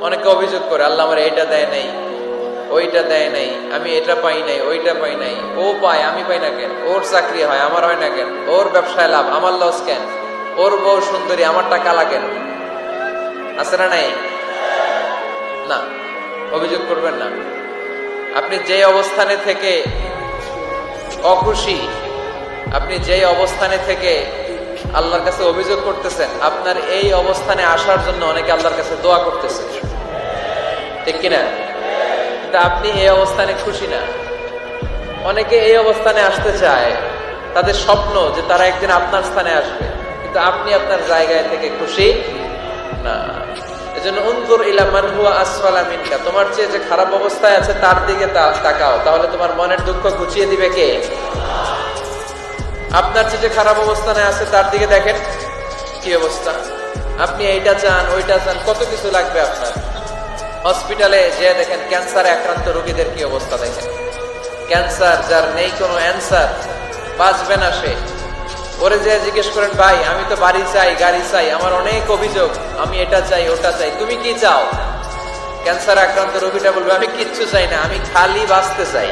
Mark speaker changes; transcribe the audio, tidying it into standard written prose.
Speaker 1: অনেকে অভিযোগ করে আল্লাহ আমার এটা দেয় নাই, ওইটা দেয় নাই, আমি এটা পাই নাই, ওইটা পাই নাই। ও পায়, আমি পাই না কেন? ওর চাকরি হয়, আমার হয় না কেন? ওর ব্যবসায় লাভ, আমার লস কেন? ওর বউ সুন্দরী, আমার টাকা লাগেন? আছে না নাই? না, অভিযোগ করবেন না। আপনি যে অবস্থানে থেকে অখুশি, আপনি যে অবস্থানে থেকে আল্লাহর কাছে অভিযোগ করতেছেন, আপনার এই অবস্থানে আসার জন্য অনেকে আল্লাহর কাছে দোয়া করতেছে, ঠিক কিনা? কিন্তু আপনি এই অবস্থানে খুশি না। অনেকে এই অবস্থানে আসতে চায়, তাদের স্বপ্ন যে তারা একদিন আপনার স্থানে আসবে, কিন্তু আপনি আপনার জায়গায় থেকে খুশি না। এজন্য উনজুর ইলা মান হুয়া আসফালা মিনকা, তোমার চেয়ে যে খারাপ অবস্থায় আছে তার দিকে তাকাও, তাহলে তোমার মনের দুঃখ ঘুচিয়ে দিবে কে? আপনার চেয়ে যে খারাপ অবস্থানে আছে তার দিকে দেখেন কি অবস্থা। আপনি এইটা চান, ওইটা চান, কত কিছু লাগবে আপনার। হসপিটালে যে দেখেন ক্যান্সারে আক্রান্ত রোগীদের কি অবস্থা দেখেন। ক্যান্সার যার নেই কোনো অ্যান্সার, বাঁচবে না সে। ওরে যে জিজ্ঞেস করেন, ভাই আমি তো বাড়ি চাই, গাড়ি চাই, আমার অনেক অভিযোগ, আমি এটা চাই, ওটা চাই, তুমি কি চাও? ক্যান্সার আক্রান্ত রোগীটা বলবে, আমি কিচ্ছু চাই না, আমি খালি বাঁচতে চাই।